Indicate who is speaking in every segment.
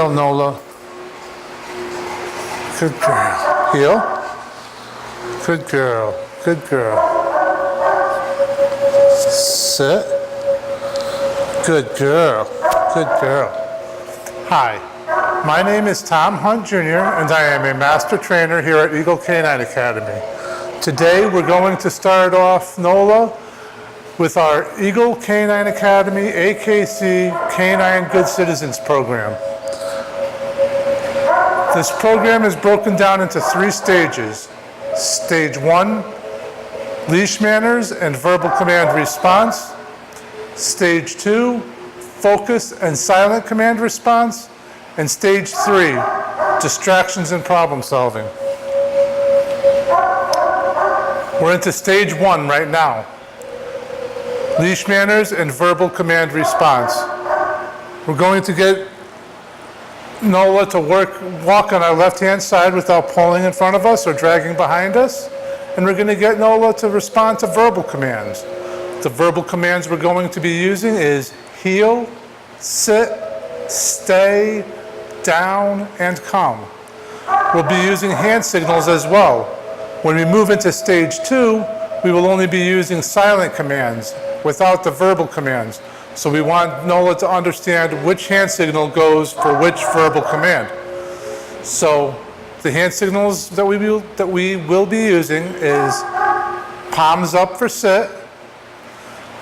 Speaker 1: girl, Nola. Good girl. Heel. Good girl. Good girl. Sit. Good girl. Good girl. Hi, my name is Tom Hunt Jr. and I am a master trainer here at Eagle Canine Academy. Today we're going to start off Nola with our Eagle Canine Academy AKC Canine Good Citizens program. This program is broken down into 3 stages. Stage 1, leash manners and verbal command response. Stage 2, focus and silent command response. And stage 3, distractions and problem solving. We're into stage 1 right now. Leash manners and verbal command response. We're going to get Nola to walk on our left-hand side without pulling in front of us or dragging behind us. And we're going to get Nola to respond to verbal commands. The verbal commands we're going to be using is heel, sit, stay, down, and come. We'll be using hand signals as well. When we move into stage 2, we will only be using silent commands without the verbal commands. So we want Nola to understand which hand signal goes for which verbal command. So the hand signals that we will be using is palms up for sit,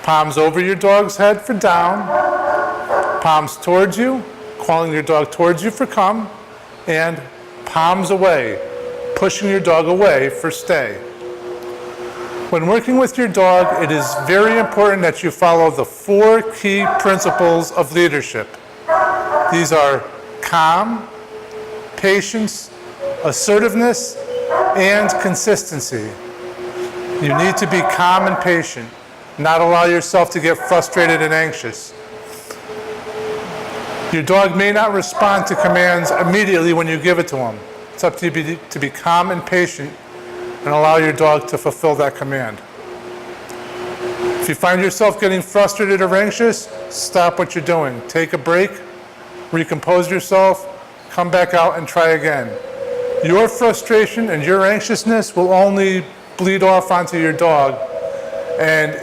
Speaker 1: palms over your dog's head for down, palms towards you, calling your dog towards you for come, and palms away, pushing your dog away for stay. When working with your dog, it is very important that you follow the 4 key principles of leadership. These are calm, patience, assertiveness, and consistency. You need to be calm and patient, not allow yourself to get frustrated and anxious. Your dog may not respond to commands immediately when you give it to him. It's up to you to be calm and patient and allow your dog to fulfill that command. If you find yourself getting frustrated or anxious, stop what you're doing. Take a break, recompose yourself, come back out and try again. Your frustration and your anxiousness will only bleed off onto your dog, and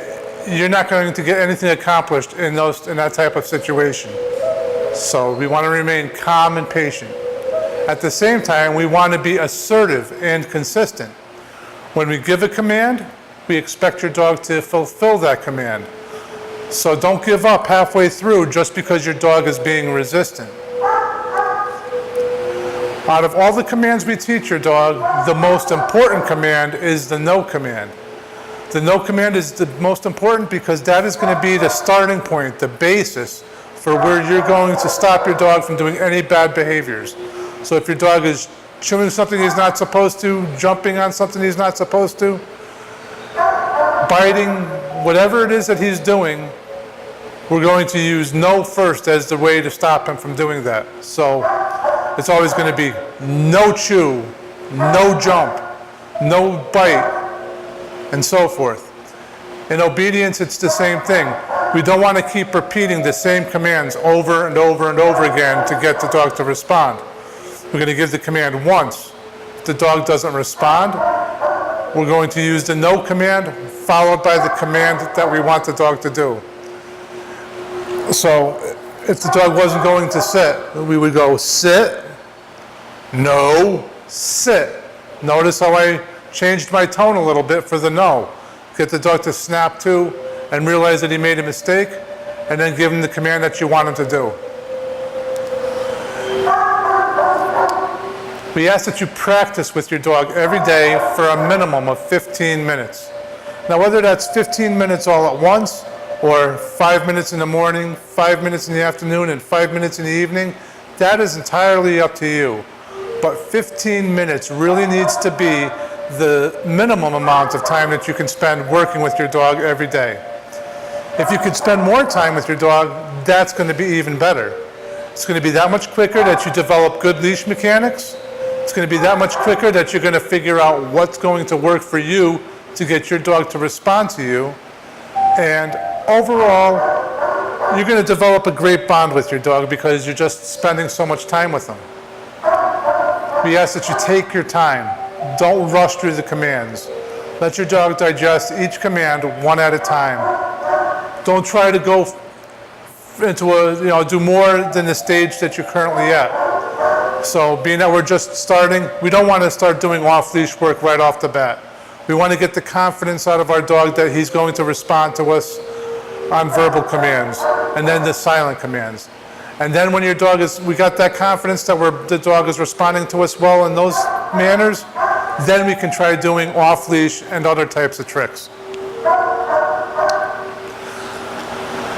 Speaker 1: you're not going to get anything accomplished in that type of situation. So we want to remain calm and patient. At the same time, we want to be assertive and consistent. When we give a command, we expect your dog to fulfill that command. So don't give up halfway through just because your dog is being resistant. Out of all the commands we teach your dog, the most important command is the no command. The no command is the most important because that is going to be the starting point, the basis for where you're going to stop your dog from doing any bad behaviors. So if your dog is chewing something he's not supposed to, jumping on something he's not supposed to, biting, whatever it is that he's doing, we're going to use no first as the way to stop him from doing that. So it's always going to be no chew, no jump, no bite, and so forth. In obedience, it's the same thing. We don't want to keep repeating the same commands over and over and over again to get the dog to respond. We're going to give the command once. If the dog doesn't respond, we're going to use the no command followed by the command that we want the dog to do. So if the dog wasn't going to sit, we would go sit, no, sit. Notice how I changed my tone a little bit for the no. Get the dog to snap to and realize that he made a mistake, and then give him the command that you want him to do. We ask that you practice with your dog every day for a minimum of 15 minutes. Now, whether that's 15 minutes all at once, or 5 minutes in the morning, 5 minutes in the afternoon, and 5 minutes in the evening, that is entirely up to you. But 15 minutes really needs to be the minimum amount of time that you can spend working with your dog every day. If you could spend more time with your dog, that's going to be even better. It's going to be that much quicker that you develop good leash mechanics. It's going to be that much quicker that you're going to figure out what's going to work for you to get your dog to respond to you. And overall, you're going to develop a great bond with your dog because you're just spending so much time with them. We ask that you take your time. Don't rush through the commands. Let your dog digest each command one at a time. Don't try to go into do more than the stage that you're currently at. So being that we're just starting, we don't want to start doing off-leash work right off the bat. We want to get the confidence out of our dog that he's going to respond to us on verbal commands, and then the silent commands. And then when your dog we got that confidence that the dog is responding to us well in those manners, then we can try doing off-leash and other types of tricks.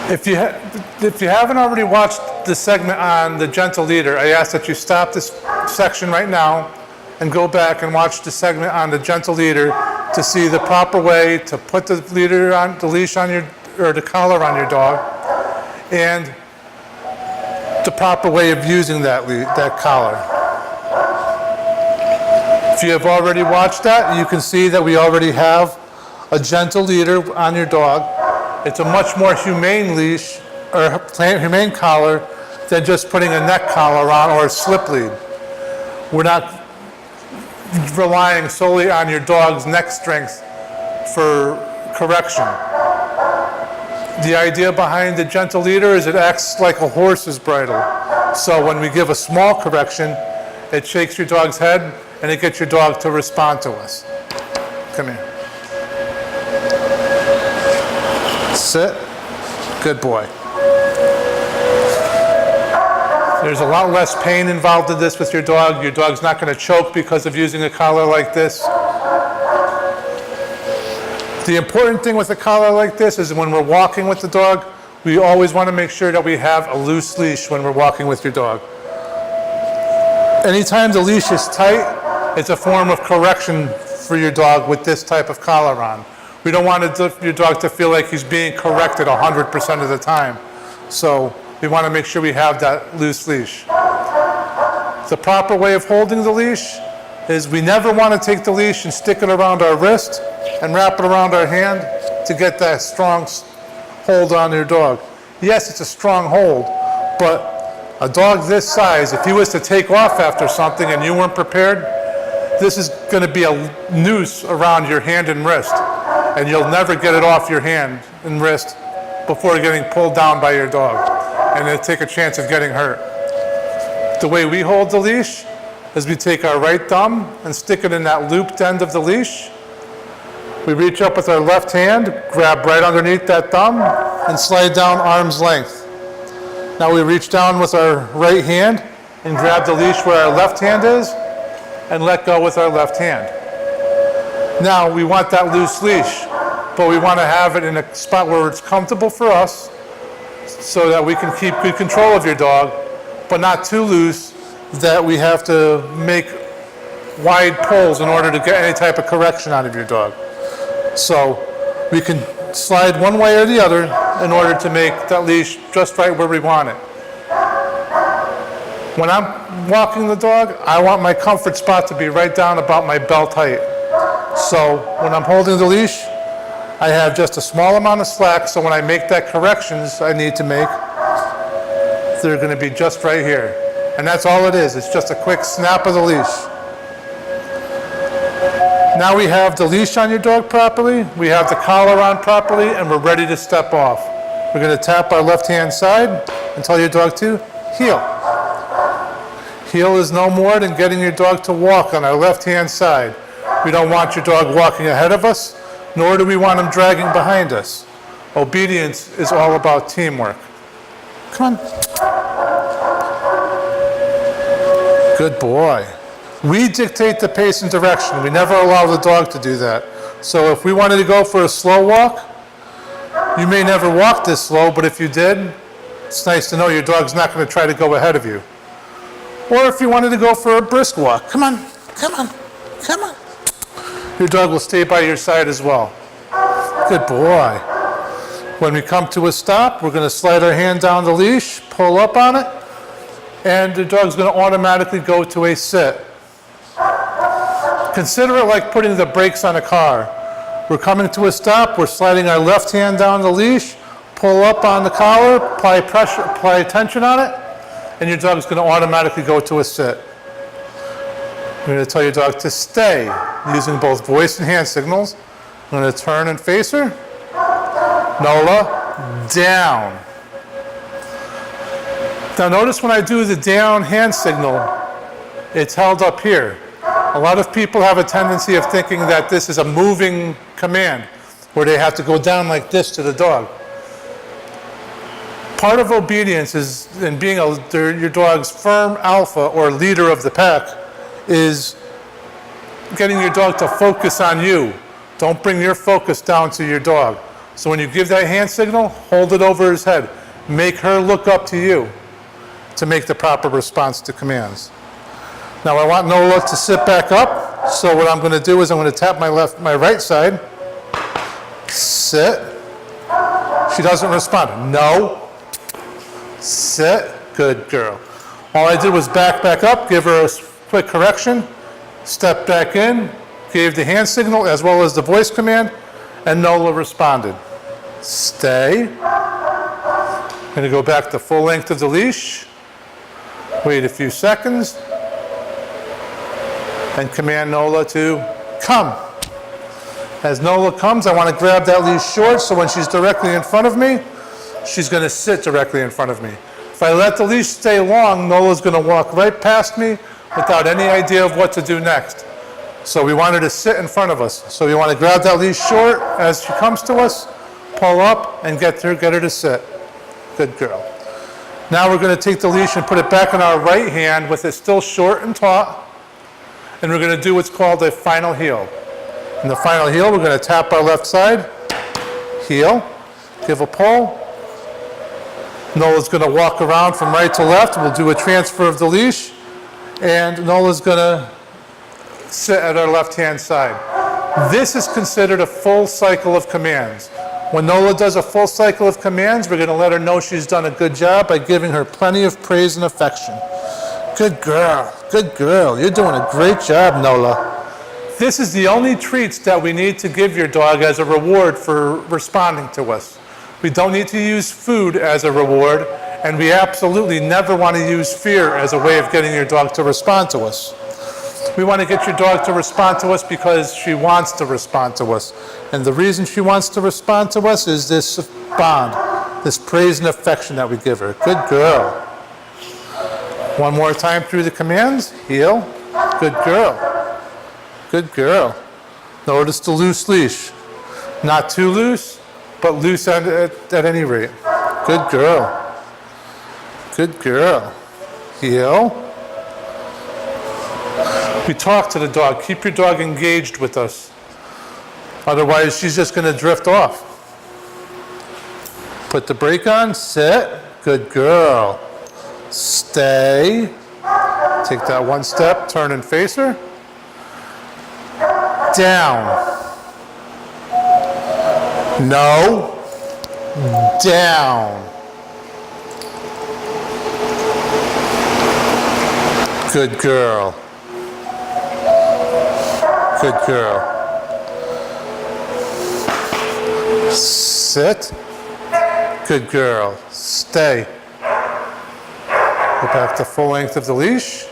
Speaker 1: If you haven't already watched the segment on the gentle leader, I ask that you stop this section right now and go back and watch the segment on the gentle leader to see the proper way to put the leash on the collar on your dog, and the proper way of using that collar. If you have already watched that, you can see that we already have a gentle leader on your dog. It's a much more humane leash or humane collar than just putting a neck collar on or a slip lead. We're not relying solely on your dog's neck strength for correction. The idea behind the gentle leader is it acts like a horse's bridle. So when we give a small correction, it shakes your dog's head and it gets your dog to respond to us. Come here. Sit. Good boy. There's a lot less pain involved in this with your dog. Your dog's not going to choke because of using a collar like this. The important thing with a collar like this is when we're walking with the dog, we always want to make sure that we have a loose leash when we're walking with your dog. Anytime the leash is tight, it's a form of correction for your dog with this type of collar on. We don't want your dog to feel like he's being corrected 100% of the time. So we want to make sure we have that loose leash. The proper way of holding the leash is we never want to take the leash and stick it around our wrist and wrap it around our hand to get that strong hold on your dog. Yes, it's a strong hold, but a dog this size, if he was to take off after something and you weren't prepared, this is going to be a noose around your hand and wrist, and you'll never get it off your hand and wrist before getting pulled down by your dog, and it'll take a chance of getting hurt. The way we hold the leash is we take our right thumb and stick it in that looped end of the leash. We reach up with our left hand, grab right underneath that thumb, and slide down arm's length. Now we reach down with our right hand and grab the leash where our left hand is and let go with our left hand. Now we want that loose leash, but we want to have it in a spot where it's comfortable for us so that we can keep good control of your dog, but not too loose that we have to make wide pulls in order to get any type of correction out of your dog. So we can slide one way or the other in order to make that leash just right where we want it. When I'm walking the dog, I want my comfort spot to be right down about my belt height. So when I'm holding the leash, I have just a small amount of slack, so when I make that corrections I need to make, they're going to be just right here. And that's all it is. It's just a quick snap of the leash. Now we have the leash on your dog properly, we have the collar on properly, and we're ready to step off. We're going to tap our left-hand side and tell your dog to heel. Heel is no more than getting your dog to walk on our left-hand side. We don't want your dog walking ahead of us, nor do we want him dragging behind us. Obedience is all about teamwork. Come on. Good boy. We dictate the pace and direction. We never allow the dog to do that. So if we wanted to go for a slow walk, you may never walk this slow, but if you did, it's nice to know your dog's not going to try to go ahead of you. Or if you wanted to go for a brisk walk, come on, come on, come on. Your dog will stay by your side as well. Good boy. When we come to a stop, we're going to slide our hand down the leash, pull up on it, and the dog's going to automatically go to a sit. Consider it like putting the brakes on a car. We're coming to a stop, we're sliding our left hand down the leash, pull up on the collar, apply pressure, apply tension on it, and your dog's going to automatically go to a sit. You're going to tell your dog to stay, using both voice and hand signals. I'm going to turn and face her. Nola, down. Now notice when I do the down hand signal, it's held up here. A lot of people have a tendency of thinking that this is a moving command, where they have to go down like this to the dog. Part of obedience is in being your dog's firm alpha or leader of the pack is getting your dog to focus on you. Don't bring your focus down to your dog. So when you give that hand signal, hold it over his head. Make her look up to you to make the proper response to commands. Now I want Nola to sit back up. So what I'm going to do is I'm going to tap my right side. Sit. She doesn't respond. No. Sit. Good girl. All I did was back up, give her a quick correction, step back in, gave the hand signal as well as the voice command, and Nola responded. Stay. I'm going to go back to full length of the leash. Wait a few seconds. And command Nola to come. As Nola comes, I want to grab that leash short so when she's directly in front of me, she's going to sit directly in front of me. If I let the leash stay long, Nola's going to walk right past me without any idea of what to do next. So we want her to sit in front of us. So we want to grab that leash short as she comes to us, pull up, and get her to sit. Good girl. Now we're going to take the leash and put it back in our right hand with it still short and taut. And we're going to do what's called a final heel. In the final heel, we're going to tap our left side, heel, give a pull. Nola's going to walk around from right to left. We'll do a transfer of the leash. And Nola's going to sit at our left-hand side. This is considered a full cycle of commands. When Nola does a full cycle of commands, we're going to let her know she's done a good job by giving her plenty of praise and affection. Good girl. Good girl. You're doing a great job, Nola. This is the only treats that we need to give your dog as a reward for responding to us. We don't need to use food as a reward, and we absolutely never want to use fear as a way of getting your dog to respond to us. We want to get your dog to respond to us because she wants to respond to us. And the reason she wants to respond to us is this bond, this praise and affection that we give her. Good girl. One more time through the commands. Heel. Good girl. Good girl. Notice the loose leash. Not too loose, but loose at any rate. Good girl. Good girl. Heel. We talk to the dog. Keep your dog engaged with us. Otherwise, she's just going to drift off. Put the brake on. Sit. Good girl. Stay. Take that one step. Turn and face her. Down. No. Down. Good girl. Good girl. Sit. Good girl. Stay. Go back to full length of the leash.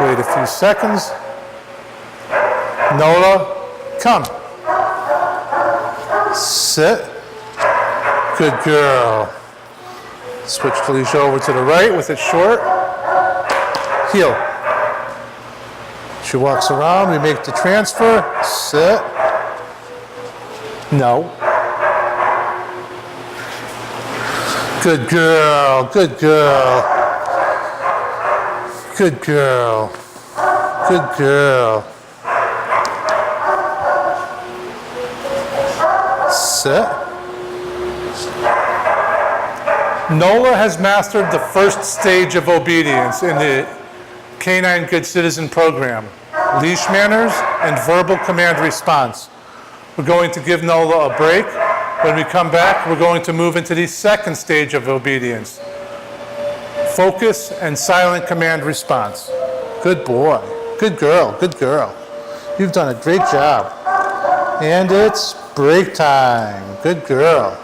Speaker 1: Wait a few seconds. Nola, come. Sit. Good girl. Switch the leash over to the right with it short. Heel. She walks around, we make the transfer, sit. No. Good girl, good girl. Good girl. Good girl. Sit. Nola has mastered the first stage of obedience in the Canine Good Citizen program, leash manners and verbal command response. We're going to give Nola a break. When we come back, we're going to move into the second stage of obedience, focus and silent command response. Good boy. Good girl. Good girl. You've done a great job. And it's break time. Good girl.